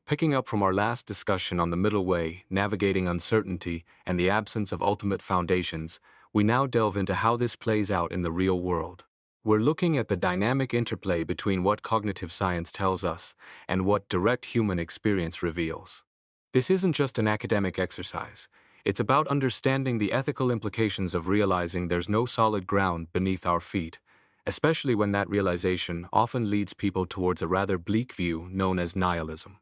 picking up from our last discussion on the middle way, navigating uncertainty, and the absence of ultimate foundations, we now delve into how this plays out in the real world. We're looking at the dynamic interplay between what cognitive science tells us and what direct human experience reveals. This isn't just an academic exercise. It's about understanding the ethical implications of realizing there's no solid ground beneath our feet, especially when that realization often leads people towards a rather bleak view known as nihilism.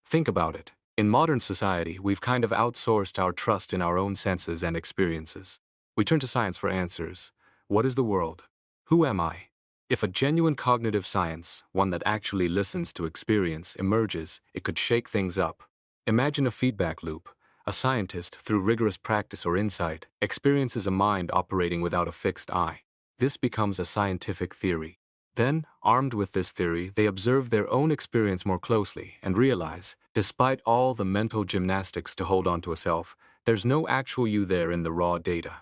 Think about it. In modern society, we've kind of outsourced our trust in our own senses and experiences. We turn to science for answers. What is the world? Who am I? If a genuine cognitive science, one that actually listens to experience, emerges, it could shake things up. Imagine a feedback loop. A scientist, through rigorous practice or insight, experiences a mind operating without a fixed eye. This becomes a scientific theory. Then, armed with this theory, they observe their own experience more closely and realize, despite all the mental gymnastics to hold on to a self, there's no actual you there in the raw data.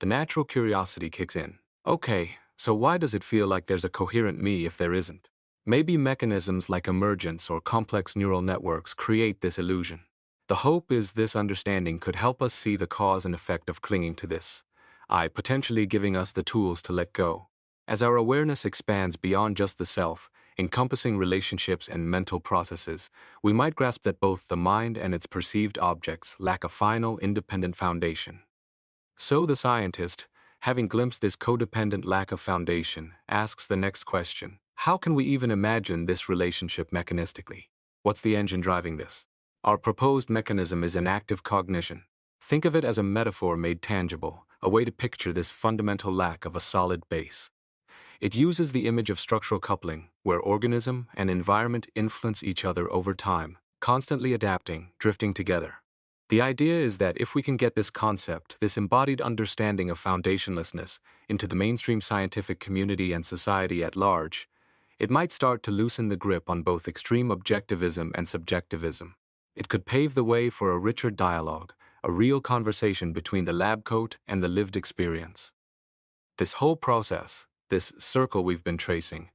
The natural curiosity kicks in. Okay, so why does it feel like there's a coherent me if there isn't? Maybe mechanisms like emergence or complex neural networks create this illusion. The hope is this understanding could help us see the cause and effect of clinging to this I, potentially giving us the tools to let go. As our awareness expands beyond just the self, encompassing relationships and mental processes, we might grasp that both the mind and its perceived objects lack a final, independent foundation. So the scientist, having glimpsed this codependent lack of foundation, asks the next question. How can we even imagine this relationship mechanistically? What's the engine driving this? Our proposed mechanism is an active cognition. Think of it as a metaphor made tangible, a way to picture this fundamental lack of a solid base. It uses the image of structural coupling, where organism and environment influence each other over time, constantly adapting, drifting together. The idea is that if we can get this concept, this embodied understanding of foundationlessness, into the mainstream scientific community and society at large, it might start to loosen the grip on both extreme objectivism and subjectivism. It could pave the way for a richer dialogue, a real conversation between the lab coat and the lived experience. This whole process, this circle we've been tracing,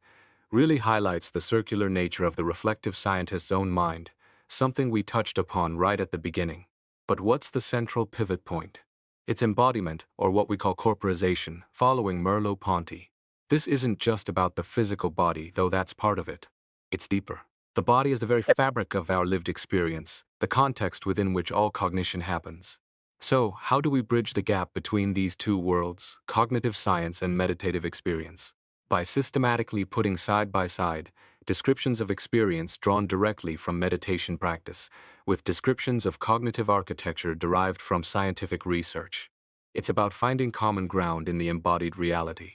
really highlights the circular nature of the reflective scientist's own mind, something we touched upon right at the beginning. But what's the central pivot point? Its embodiment, or what we call corporization, following Merleau-Ponty. This isn't just about the physical body, though that's part of it. It's deeper. The body is the very fabric of our lived experience, the context within which all cognition happens. So, how do we bridge the gap between these two worlds, cognitive science and meditative experience? By systematically putting side by side descriptions of experience drawn directly from meditation practice, with descriptions of cognitive architecture derived from scientific research. It's about finding common ground in the embodied reality.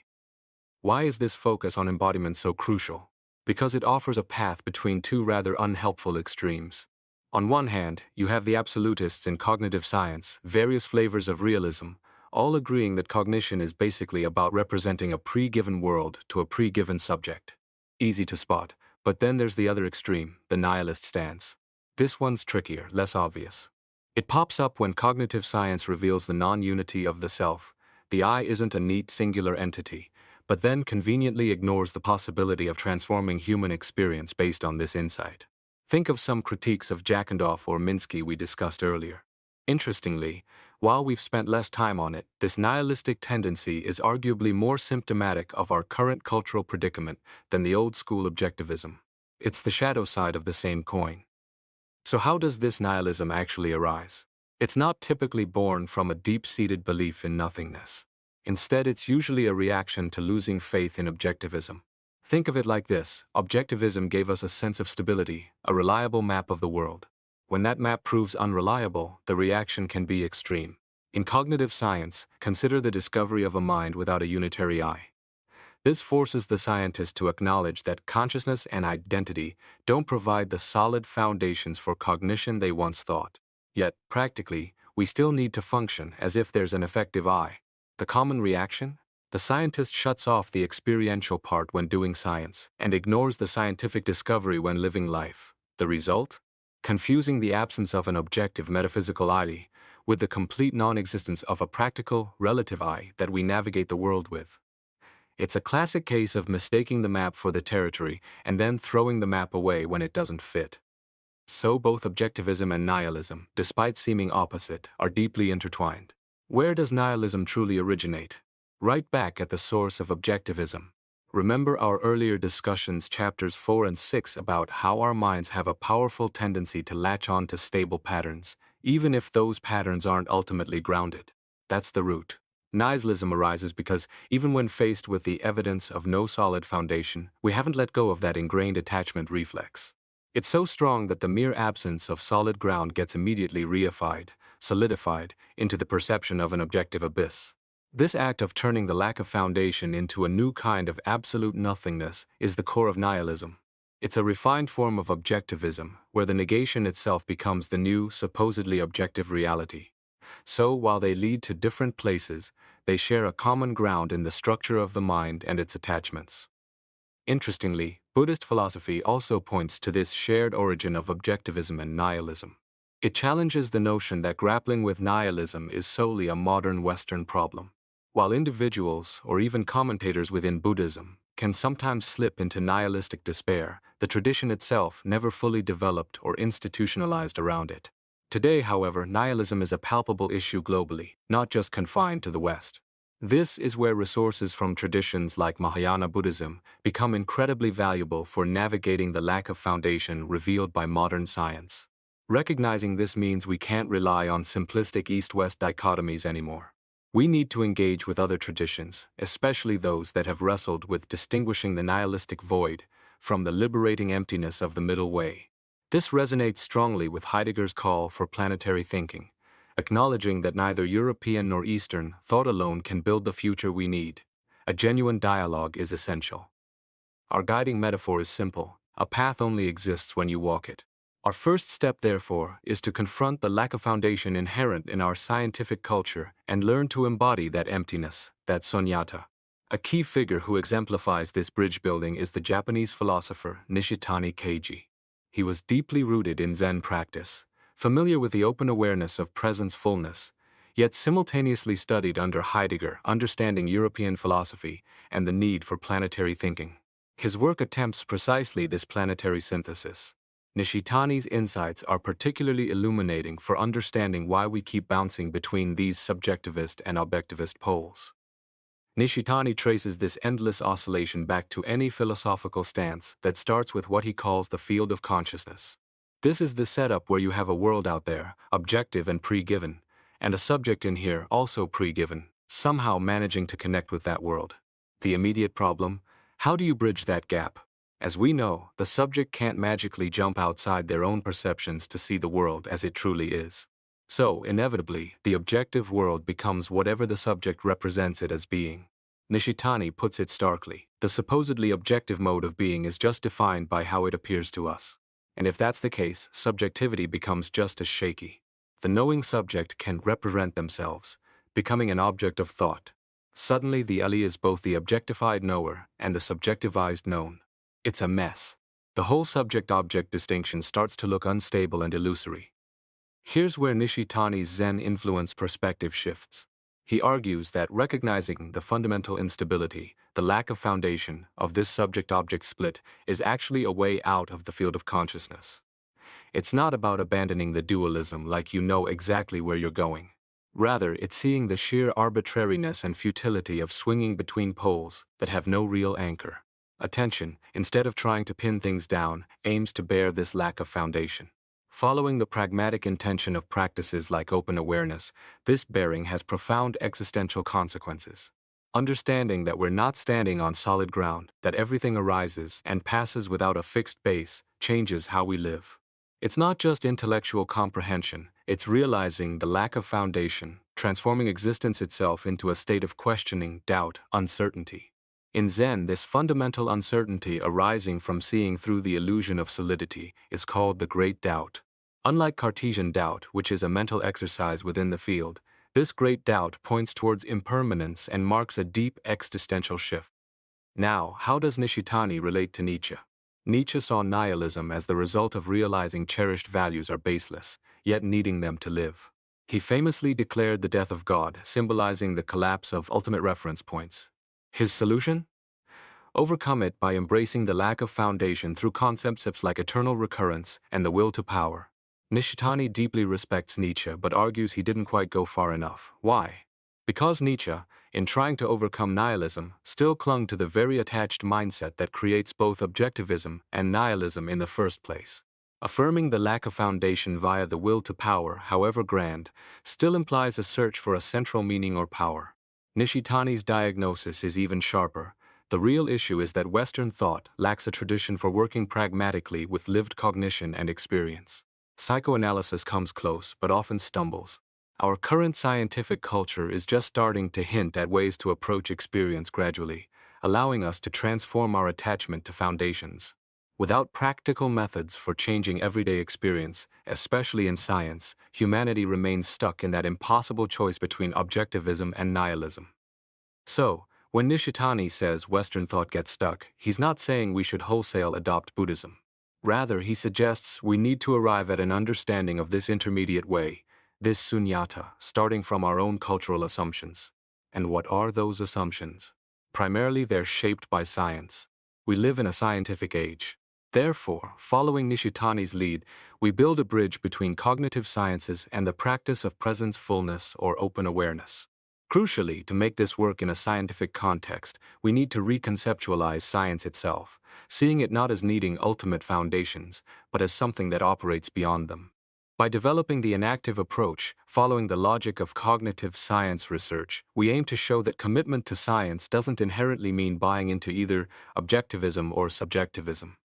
Why is this focus on embodiment so crucial? Because it offers a path between two rather unhelpful extremes. On one hand, you have the absolutists in cognitive science, various flavors of realism, all agreeing that cognition is basically about representing a pre-given world to a pre-given subject. Easy to spot, but then there's the other extreme, the nihilist stance. This one's trickier, less obvious. It pops up when cognitive science reveals the non-unity of the self. The I isn't a neat singular entity, but then conveniently ignores the possibility of transforming human experience based on this insight. Think of some critiques of Jackanoff or Minsky we discussed earlier. Interestingly, while we've spent less time on it, this nihilistic tendency is arguably more symptomatic of our current cultural predicament than the old-school objectivism. It's the shadow side of the same coin. So how does this nihilism actually arise? It's not typically born from a deep-seated belief in nothingness. Instead, it's usually a reaction to losing faith in objectivism. Think of it like this: objectivism gave us a sense of stability, a reliable map of the world. When that map proves unreliable, the reaction can be extreme. In cognitive science, consider the discovery of a mind without a unitary I. This forces the scientist to acknowledge that consciousness and identity don't provide the solid foundations for cognition they once thought. Yet, practically, we still need to function as if there's an effective I. The common reaction? The scientist shuts off the experiential part when doing science and ignores the scientific discovery when living life. The result? Confusing the absence of an objective metaphysical I with the complete non-existence of a practical, relative I that we navigate the world with. It's a classic case of mistaking the map for the territory and then throwing the map away when it doesn't fit. So both objectivism and nihilism, despite seeming opposite, are deeply intertwined. Where does nihilism truly originate? Right back at the source of objectivism. Remember our earlier discussions, chapters 4 and 6, about how our minds have a powerful tendency to latch on to stable patterns, even if those patterns aren't ultimately grounded. That's the root. Nihilism arises because, even when faced with the evidence of no solid foundation, we haven't let go of that ingrained attachment reflex. It's so strong that the mere absence of solid ground gets immediately reified, solidified, into the perception of an objective abyss. This act of turning the lack of foundation into a new kind of absolute nothingness is the core of nihilism. It's a refined form of objectivism, where the negation itself becomes the new, supposedly objective reality. So, while they lead to different places, they share a common ground in the structure of the mind and its attachments. Interestingly, Buddhist philosophy also points to this shared origin of objectivism and nihilism. It challenges the notion that grappling with nihilism is solely a modern Western problem. While individuals, or even commentators within Buddhism, can sometimes slip into nihilistic despair, the tradition itself never fully developed or institutionalized around it. Today, however, nihilism is a palpable issue globally, not just confined to the West. This is where resources from traditions like Mahayana Buddhism become incredibly valuable for navigating the lack of foundation revealed by modern science. Recognizing this means we can't rely on simplistic East-West dichotomies anymore. We need to engage with other traditions, especially those that have wrestled with distinguishing the nihilistic void from the liberating emptiness of the middle way. This resonates strongly with Heidegger's call for planetary thinking, acknowledging that neither European nor Eastern thought alone can build the future we need. A genuine dialogue is essential. Our guiding metaphor is simple: a path only exists when you walk it. Our first step, therefore, is to confront the lack of foundation inherent in our scientific culture and learn to embody that emptiness, that sunyata. A key figure who exemplifies this bridge building is the Japanese philosopher Nishitani Keiji. He was deeply rooted in Zen practice, familiar with the open awareness of presence fullness, yet simultaneously studied under Heidegger, understanding European philosophy and the need for planetary thinking. His work attempts precisely this planetary synthesis. Nishitani's insights are particularly illuminating for understanding why we keep bouncing between these subjectivist and objectivist poles. Nishitani traces this endless oscillation back to any philosophical stance that starts with what he calls the field of consciousness. This is the setup where you have a world out there, objective and pre-given, and a subject in here, also pre-given, somehow managing to connect with that world. The immediate problem: how do you bridge that gap? As we know, the subject can't magically jump outside their own perceptions to see the world as it truly is. So, inevitably, the objective world becomes whatever the subject represents it as being. Nishitani puts it starkly: the supposedly objective mode of being is just defined by how it appears to us. And if that's the case, subjectivity becomes just as shaky. The knowing subject can represent themselves, becoming an object of thought. Suddenly the Ali is both the objectified knower and the subjectivized known. It's a mess. The whole subject-object distinction starts to look unstable and illusory. Here's where Nishitani's Zen influence perspective shifts. He argues that recognizing the fundamental instability, the lack of foundation, of this subject-object split is actually a way out of the field of consciousness. It's not about abandoning the dualism like you know exactly where you're going. Rather, it's seeing the sheer arbitrariness and futility of swinging between poles that have no real anchor. Attention, instead of trying to pin things down, aims to bear this lack of foundation. Following the pragmatic intention of practices like open awareness, this bearing has profound existential consequences. Understanding that we're not standing on solid ground, that everything arises and passes without a fixed base, changes how we live. It's not just intellectual comprehension, it's realizing the lack of foundation, transforming existence itself into a state of questioning, doubt, uncertainty. In Zen, this fundamental uncertainty arising from seeing through the illusion of solidity is called the great doubt. Unlike Cartesian doubt, which is a mental exercise within the field, this great doubt points towards impermanence and marks a deep existential shift. Now, how does Nishitani relate to Nietzsche? Nietzsche saw nihilism as the result of realizing cherished values are baseless, yet needing them to live. He famously declared the death of God, symbolizing the collapse of ultimate reference points. His solution? overcome it by embracing the lack of foundation through concepts like eternal recurrence and the will to power. Nishitani deeply respects Nietzsche but argues he didn't quite go far enough. Why? Because Nietzsche, in trying to overcome nihilism, still clung to the very attached mindset that creates both objectivism and nihilism in the first place. Affirming the lack of foundation via the will to power, however grand, still implies a search for a central meaning or power. Nishitani's diagnosis is even sharper. The real issue is that Western thought lacks a tradition for working pragmatically with lived cognition and experience. Psychoanalysis comes close, but often stumbles. Our current scientific culture is just starting to hint at ways to approach experience gradually, allowing us to transform our attachment to foundations. Without practical methods for changing everyday experience, especially in science, humanity remains stuck in that impossible choice between objectivism and nihilism. So, when Nishitani says Western thought gets stuck, he's not saying we should wholesale adopt Buddhism. Rather, he suggests we need to arrive at an understanding of this intermediate way, this sunyata, starting from our own cultural assumptions. And what are those assumptions? Primarily, they're shaped by science. We live in a scientific age. Therefore, following Nishitani's lead, we build a bridge between cognitive sciences and the practice of presence fullness or open awareness. Crucially, to make this work in a scientific context, we need to reconceptualize science itself, seeing it not as needing ultimate foundations, but as something that operates beyond them. By developing the inactive approach, following the logic of cognitive science research, we aim to show that commitment to science doesn't inherently mean buying into either objectivism or subjectivism.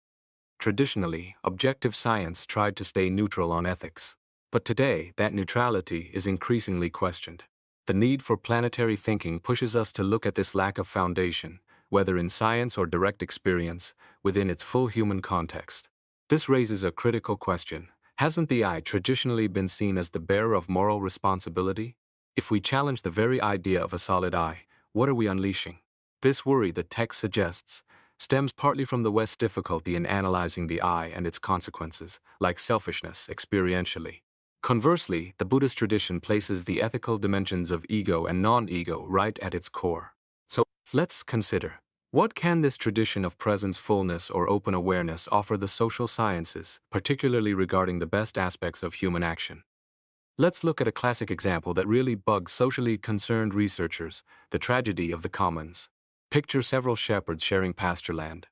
Traditionally, objective science tried to stay neutral on ethics. But today, that neutrality is increasingly questioned. The need for planetary thinking pushes us to look at this lack of foundation, whether in science or direct experience, within its full human context. This raises a critical question. Hasn't the eye traditionally been seen as the bearer of moral responsibility? If we challenge the very idea of a solid eye, what are we unleashing? This worry, the text suggests, stems partly from the West's difficulty in analyzing the eye and its consequences, like selfishness, experientially. Conversely, the Buddhist tradition places the ethical dimensions of ego and non-ego right at its core. So, let's consider, what can this tradition of presence fullness or open awareness offer the social sciences, particularly regarding the best aspects of human action? Let's look at a classic example that really bugs socially concerned researchers, the tragedy of the commons. Picture several shepherds sharing pasture land.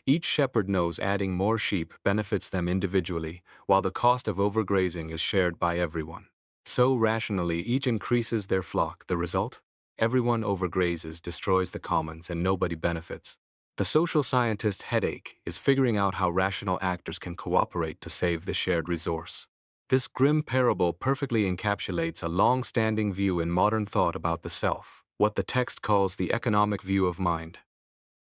Each shepherd knows adding more sheep benefits them individually, while the cost of overgrazing is shared by everyone. So rationally, each increases their flock. The result? Everyone overgrazes, destroys the commons, and nobody benefits. The social scientist's headache is figuring out how rational actors can cooperate to save the shared resource. This grim parable perfectly encapsulates a long-standing view in modern thought about the self, what the text calls the economic view of mind.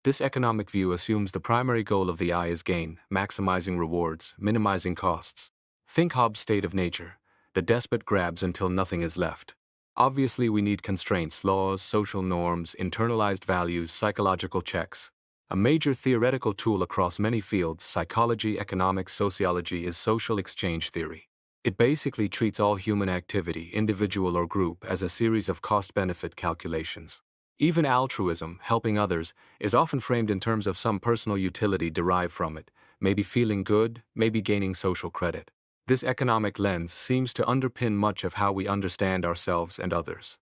This economic view assumes the primary goal of the eye is gain, maximizing rewards, minimizing costs. Think Hobbes' state of nature. The despot grabs until nothing is left. Obviously, we need constraints, laws, social norms, internalized values, psychological checks. A major theoretical tool across many fields, psychology, economics, sociology, is social exchange theory. It basically treats all human activity, individual or group, as a series of cost-benefit calculations. Even altruism, helping others, is often framed in terms of some personal utility derived from it, maybe feeling good, maybe gaining social credit. This economic lens seems to underpin much of how we understand ourselves and others.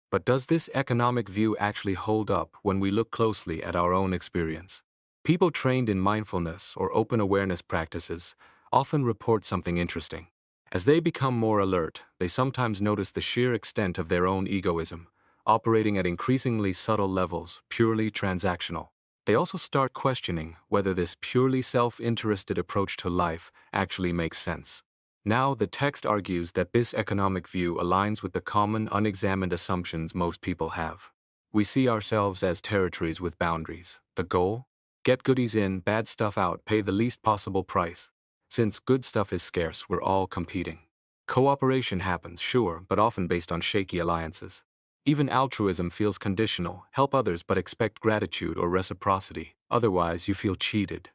But does this economic view actually hold up when we look closely at our own experience? People trained in mindfulness or open awareness practices often report something interesting. As they become more alert, they sometimes notice the sheer extent of their own egoism, operating at increasingly subtle levels, purely transactional. They also start questioning whether this purely self-interested approach to life actually makes sense. Now, the text argues that this economic view aligns with the common, unexamined assumptions most people have. We see ourselves as territories with boundaries. The goal? Get goodies in, bad stuff out, pay the least possible price. Since good stuff is scarce, we're all competing. Cooperation happens, sure, but often based on shaky alliances. Even altruism feels conditional, help others but expect gratitude or reciprocity, otherwise you feel cheated.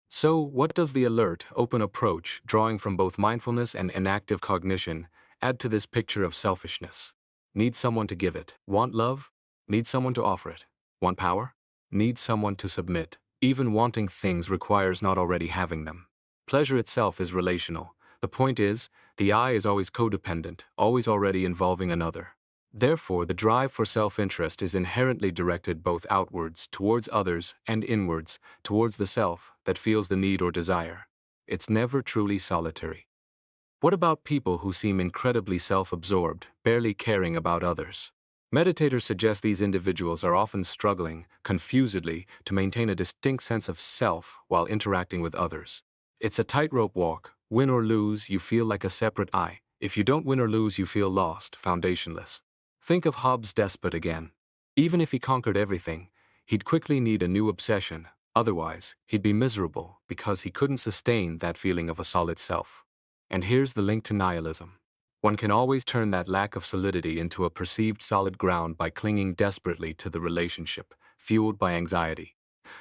So, what does the alert, open approach, drawing from both mindfulness and inactive cognition, add to this picture of selfishness? Need someone to give it. Want love? Need someone to offer it. Want power? needs someone to submit. Even wanting things requires not already having them. Pleasure itself is relational. The point is, the I is always codependent, always already involving another. Therefore, the drive for self-interest is inherently directed both outwards, towards others, and inwards, towards the self that feels the need or desire. It's never truly solitary. What about people who seem incredibly self-absorbed, barely caring about others? Meditators suggest these individuals are often struggling, confusedly, to maintain a distinct sense of self while interacting with others. It's a tightrope walk. Win or lose, you feel like a separate I. If you don't win or lose, you feel lost, foundationless. Think of Hobbes' despot again. Even if he conquered everything, he'd quickly need a new obsession. Otherwise, he'd be miserable because he couldn't sustain that feeling of a solid self. And here's the link to nihilism. One can always turn that lack of solidity into a perceived solid ground by clinging desperately to the relationship, fueled by anxiety.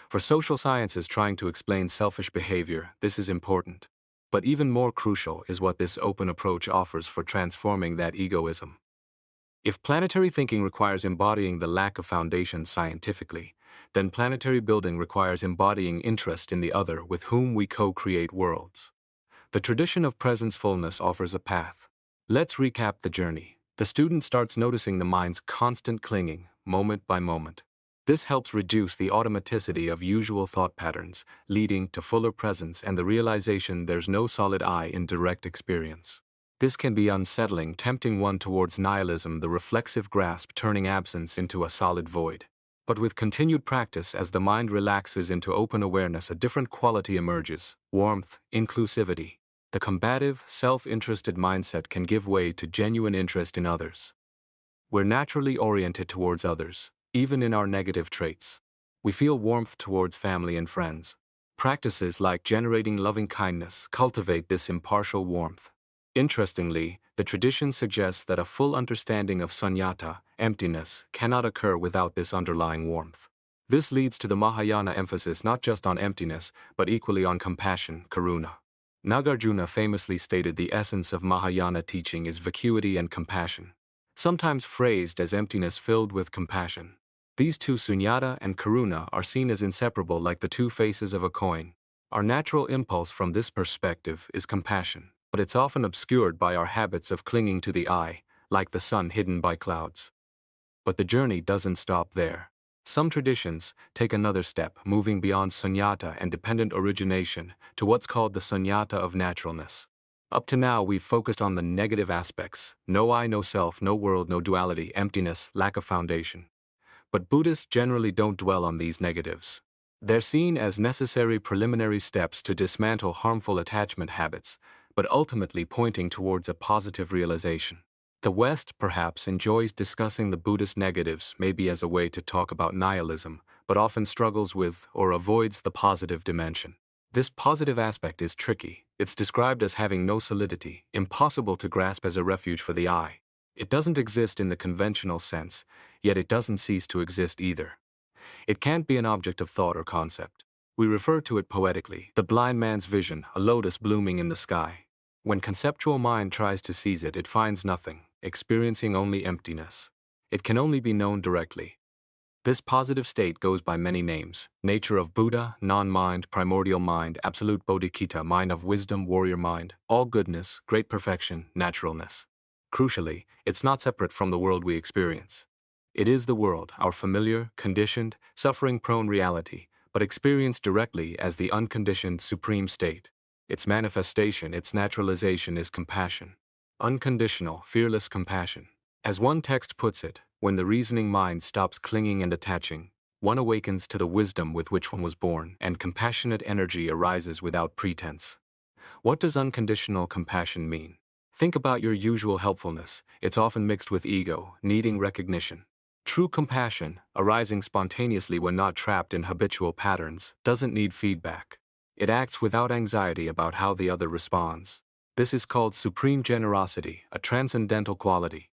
For social sciences trying to explain selfish behavior, this is important. But even more crucial is what this open approach offers for transforming that egoism. If planetary thinking requires embodying the lack of foundation scientifically, then planetary building requires embodying interest in the other with whom we co-create worlds. The tradition of presence-fullness offers a path. Let's recap the journey. The student starts noticing the mind's constant clinging, moment by moment. This helps reduce the automaticity of usual thought patterns, leading to fuller presence and the realization there's no solid I in direct experience. This can be unsettling, tempting one towards nihilism, the reflexive grasp turning absence into a solid void. But with continued practice, as the mind relaxes into open awareness, a different quality emerges: warmth, inclusivity. The combative, self-interested mindset can give way to genuine interest in others. We're naturally oriented towards others, even in our negative traits. We feel warmth towards family and friends. Practices like generating loving kindness cultivate this impartial warmth. Interestingly, the tradition suggests that a full understanding of sunyata, emptiness, cannot occur without this underlying warmth. This leads to the Mahayana emphasis not just on emptiness, but equally on compassion, karuna. Nagarjuna famously stated the essence of Mahayana teaching is vacuity and compassion, sometimes phrased as emptiness filled with compassion. These two, sunyata and karuna, are seen as inseparable, like the two faces of a coin. Our natural impulse from this perspective is compassion, but it's often obscured by our habits of clinging to the I, like the sun hidden by clouds. But the journey doesn't stop there. Some traditions take another step, moving beyond sunyata and dependent origination to what's called the sunyata of naturalness. Up to now, we've focused on the negative aspects: no I, no self, no world, no duality, emptiness, lack of foundation. But Buddhists generally don't dwell on these negatives. They're seen as necessary preliminary steps to dismantle harmful attachment habits, but ultimately pointing towards a positive realization. The West, perhaps, enjoys discussing the Buddhist negatives, maybe as a way to talk about nihilism, but often struggles with or avoids the positive dimension. This positive aspect is tricky. It's described as having no solidity, impossible to grasp as a refuge for the I. It doesn't exist in the conventional sense, yet it doesn't cease to exist either. It can't be an object of thought or concept. We refer to it poetically: the blind man's vision, a lotus blooming in the sky. When conceptual mind tries to seize it, it finds nothing, experiencing only emptiness. It can only be known directly. This positive state goes by many names: nature of Buddha, non-mind, primordial mind, absolute bodhicitta, mind of wisdom, warrior mind, all goodness, great perfection, naturalness. Crucially, it's not separate from the world we experience. It is the world, our familiar, conditioned, suffering-prone reality, but experienced directly as the unconditioned supreme state. Its manifestation, its naturalization is compassion. Unconditional, fearless compassion. As one text puts it, when the reasoning mind stops clinging and attaching, one awakens to the wisdom with which one was born, and compassionate energy arises without pretense. What does unconditional compassion mean? Think about your usual helpfulness. It's often mixed with ego, needing recognition. True compassion, arising spontaneously when not trapped in habitual patterns, doesn't need feedback. It acts without anxiety about how the other responds. This is called supreme generosity, a transcendental quality.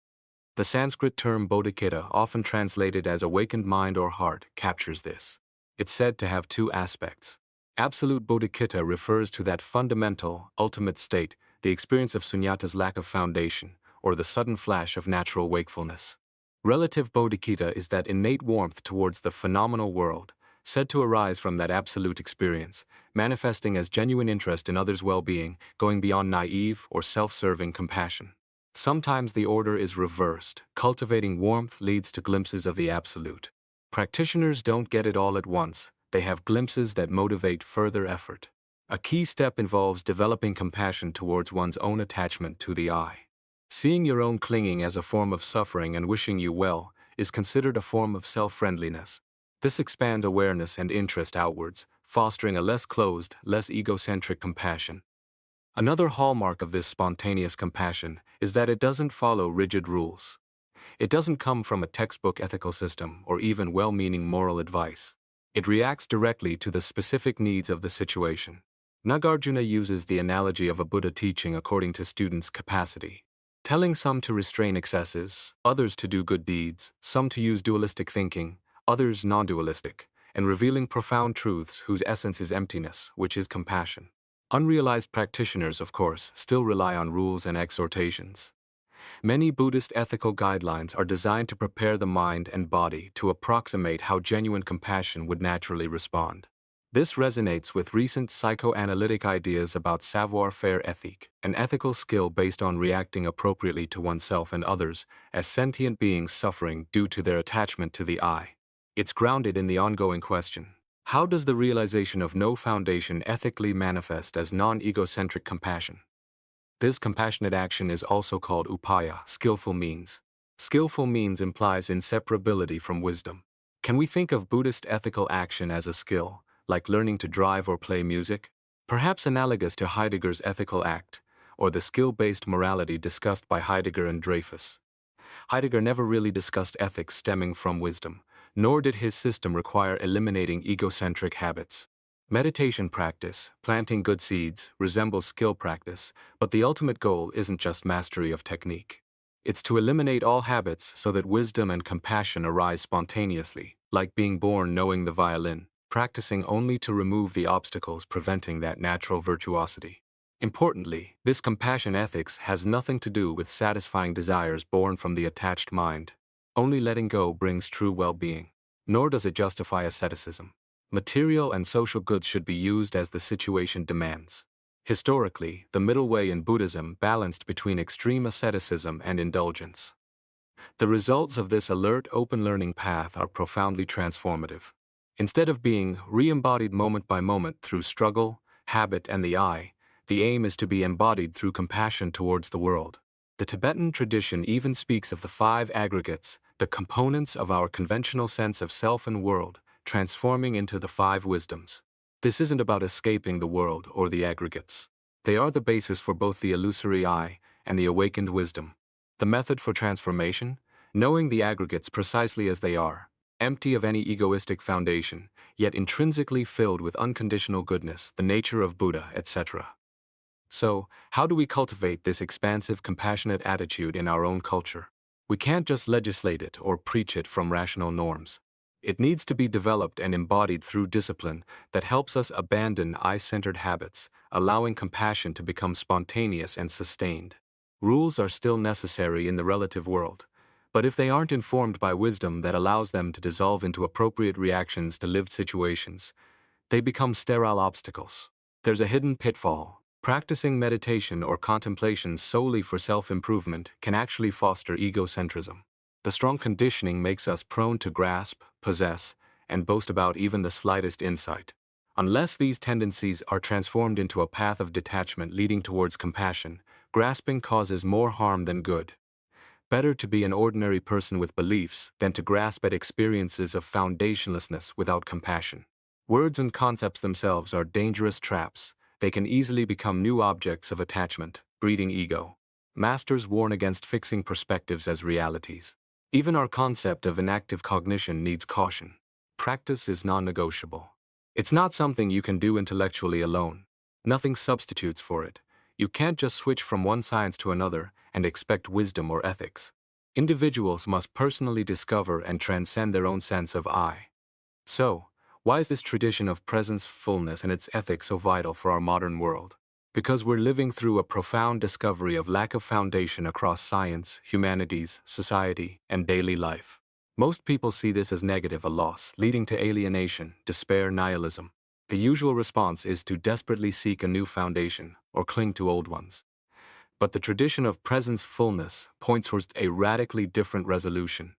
The Sanskrit term bodhicitta, often translated as awakened mind or heart, captures this. It's said to have two aspects. Absolute bodhicitta refers to that fundamental, ultimate state, the experience of sunyata's lack of foundation, or the sudden flash of natural wakefulness. Relative bodhicitta is that innate warmth towards the phenomenal world, said to arise from that absolute experience, manifesting as genuine interest in others' well-being, going beyond naive or self-serving compassion. Sometimes the order is reversed. Cultivating warmth leads to glimpses of the absolute. Practitioners don't get it all at once. They have glimpses that motivate further effort. A key step involves developing compassion towards one's own attachment to the I. Seeing your own clinging as a form of suffering and wishing you well is considered a form of self-friendliness. This expands awareness and interest outwards, fostering a less closed, less egocentric compassion. Another hallmark of this spontaneous compassion is that it doesn't follow rigid rules. It doesn't come from a textbook ethical system or even well-meaning moral advice. It reacts directly to the specific needs of the situation. Nagarjuna uses the analogy of a Buddha teaching according to students' capacity, telling some to restrain excesses, others to do good deeds, some to use dualistic thinking, others non-dualistic, and revealing profound truths whose essence is emptiness, which is compassion. Unrealized practitioners, of course, still rely on rules and exhortations. Many Buddhist ethical guidelines are designed to prepare the mind and body to approximate how genuine compassion would naturally respond. This resonates with recent psychoanalytic ideas about savoir-faire éthique, an ethical skill based on reacting appropriately to oneself and others as sentient beings suffering due to their attachment to the I. It's grounded in the ongoing question: how does the realization of no foundation ethically manifest as non-egocentric compassion? This compassionate action is also called upaya, skillful means. Skillful means implies inseparability from wisdom. Can we think of Buddhist ethical action as a skill, like learning to drive or play music? Perhaps analogous to Heidegger's ethical act, or the skill-based morality discussed by Heidegger and Dreyfus. Heidegger never really discussed ethics stemming from wisdom, nor did his system require eliminating egocentric habits. Meditation practice, planting good seeds, resembles skill practice, but the ultimate goal isn't just mastery of technique. It's to eliminate all habits so that wisdom and compassion arise spontaneously, like being born knowing the violin, practicing only to remove the obstacles preventing that natural virtuosity. Importantly, this compassion ethics has nothing to do with satisfying desires born from the attached mind. Only letting go brings true well-being. Nor does it justify asceticism. Material and social goods should be used as the situation demands. Historically, the middle way in Buddhism balanced between extreme asceticism and indulgence. The results of this alert, open learning path are profoundly transformative. Instead of being re-embodied moment by moment through struggle, habit, and the I, the aim is to be embodied through compassion towards the world. The Tibetan tradition even speaks of the five aggregates, the components of our conventional sense of self and world, transforming into the five wisdoms. This isn't about escaping the world or the aggregates. They are the basis for both the illusory I and the awakened wisdom. The method for transformation? Knowing the aggregates precisely as they are, empty of any egoistic foundation, yet intrinsically filled with unconditional goodness, the nature of Buddha, etc. So, how do we cultivate this expansive, compassionate attitude in our own culture? We can't just legislate it or preach it from rational norms. It needs to be developed and embodied through discipline that helps us abandon I-centered habits, allowing compassion to become spontaneous and sustained. Rules are still necessary in the relative world, but if they aren't informed by wisdom that allows them to dissolve into appropriate reactions to lived situations, they become sterile obstacles. There's a hidden pitfall. Practicing meditation or contemplation solely for self-improvement can actually foster egocentrism. The strong conditioning makes us prone to grasp, possess, and boast about even the slightest insight. Unless these tendencies are transformed into a path of detachment leading towards compassion, grasping causes more harm than good. Better to be an ordinary person with beliefs than to grasp at experiences of foundationlessness without compassion. Words and concepts themselves are dangerous traps. They can easily become new objects of attachment, breeding ego. Masters warn against fixing perspectives as realities. Even our concept of inactive cognition needs caution. Practice is non-negotiable. It's not something you can do intellectually alone. Nothing substitutes for it. You can't just switch from one science to another and expect wisdom or ethics. Individuals must personally discover and transcend their own sense of I. So, why is this tradition of presence, fullness, and its ethics so vital for our modern world? Because we're living through a profound discovery of lack of foundation across science, humanities, society, and daily life. Most people see this as negative, a loss, leading to alienation, despair, nihilism. The usual response is to desperately seek a new foundation or cling to old ones. But the tradition of presence fullness points towards a radically different resolution.